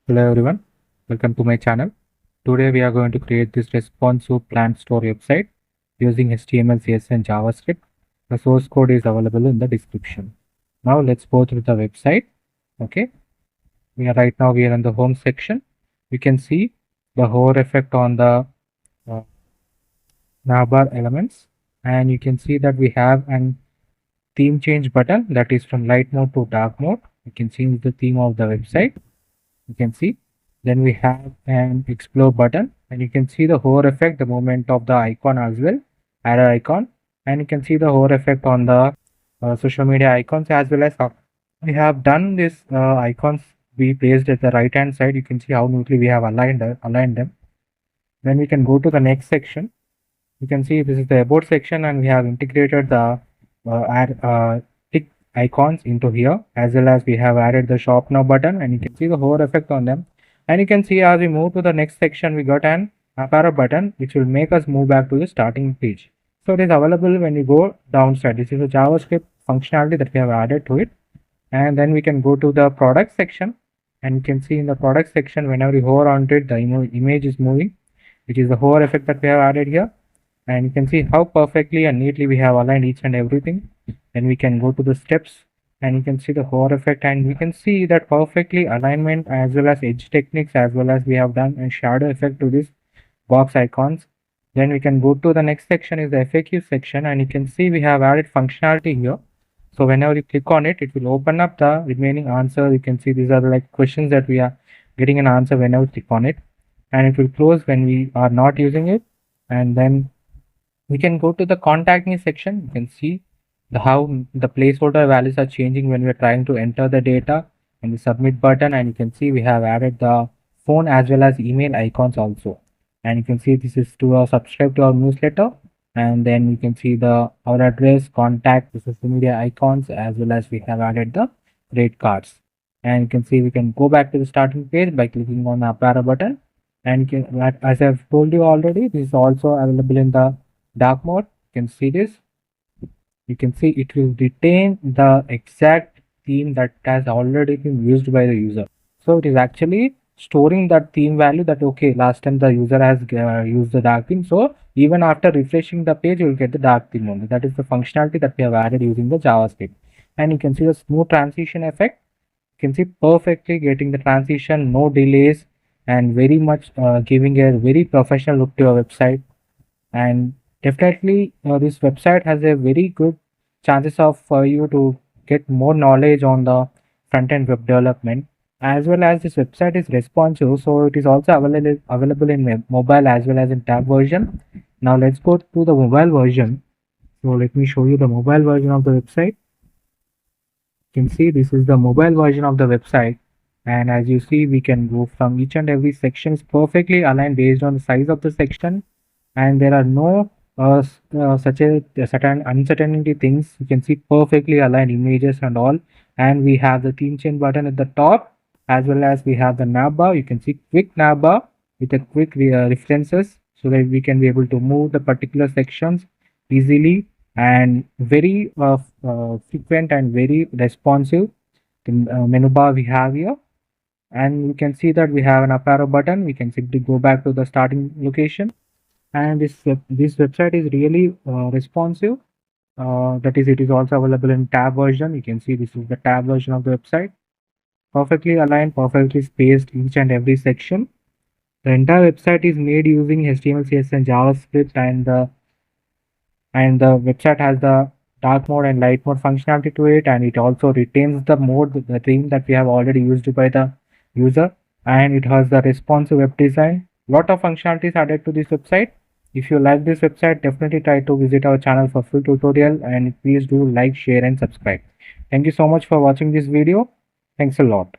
Hello everyone, welcome to my channel. Today we are going to create this responsive plant store website using HTML, CSS and JavaScript. The source code is available in the description. Now let's go through the website. Okay, we are in the home section. You can see the hover effect on the uh, navbar elements, and you can see that we have an theme change button that is from light mode to dark mode. You can change the theme of the website. You can see, then we have an explore button, and you can see the hover effect, the movement of the icon as well, arrow icon, and you can see the hover effect on the social media icons, as well as we have done this icons we placed at the right hand side. You can see how neatly we have aligned them. Then we can go to the next section. You can see this is the about section, and we have integrated the tick icons into here, as well as we have added the shop now button, and you can see the hover effect on them. And you can see as we move to the next section, we got an arrow button which will make us move back to the starting page. So it is available when you go downside. This is a JavaScript functionality that we have added to it. And then we can go to the product section, and you can see in the product section, whenever you hover onto it, the image is moving, which is the hover effect that we have added here. And you can see how perfectly and neatly we have aligned each and everything. Then we can go to the steps, and you can see the hover effect, and we can see that perfectly alignment as well as edge techniques, as well as we have done a shadow effect to this box icons. Then we can go to the next section is the FAQ section, and you can see we have added functionality here. So whenever you click on it, it will open up the remaining answer. You can see these are like questions that we are getting an answer whenever we click on it, and it will close when we are not using it. And then we can go to the contact me section. You can see how the placeholder values are changing when we're trying to enter the data, and the submit button, and you can see we have added the phone as well as email icons also. And you can see this is to subscribe to our newsletter, and then you can see the our address, contact, the social media icons, as well as we have added the rate cards. And you can see we can go back to the starting page by clicking on the up arrow button. And you can, as I've told you already, this is also available in the dark mode. You can see this. You can see it will retain the exact theme that has already been used by the user. So it is actually storing that theme value that okay, last time the user has used the dark theme, so even after refreshing the page you will get the dark theme only. That is the functionality that we have added using the JavaScript. And you can see the smooth transition effect. You can see perfectly getting the transition, no delays, and very much giving a very professional look to your website. And definitely this website has a very good chances of for you to get more knowledge on the front-end web development, as well as this website is responsive, so it is also available in mobile as well as in tab version. Now let's go to the mobile version. So let me show you the mobile version of the website. You can see this is the mobile version of the website, and as you see we can go from each and every section is perfectly aligned based on the size of the section, and there are no such a certain uncertainty things. You can see perfectly aligned images and all, and we have the theme change button at the top, as well as we have the navbar. You can see quick navbar with a quick references, so that we can be able to move the particular sections easily, and very frequent and very responsive. The menu bar we have here, and you can see that we have an up arrow button. We can simply go back to the starting location, and this website is really responsive. That is, it is also available in tab version. You can see this is the tab version of the website, perfectly aligned, perfectly spaced each and every section. The entire website is made using HTML, CSS and JavaScript, and the website has the dark mode and light mode functionality to it, and it also retains the mode, the theme that we have already used by the user, and it has the responsive web design. Lot of functionalities added to this website. If you like this website, definitely try to visit our channel for full tutorial, and please do like, share and subscribe. Thank you so much for watching this video. Thanks a lot.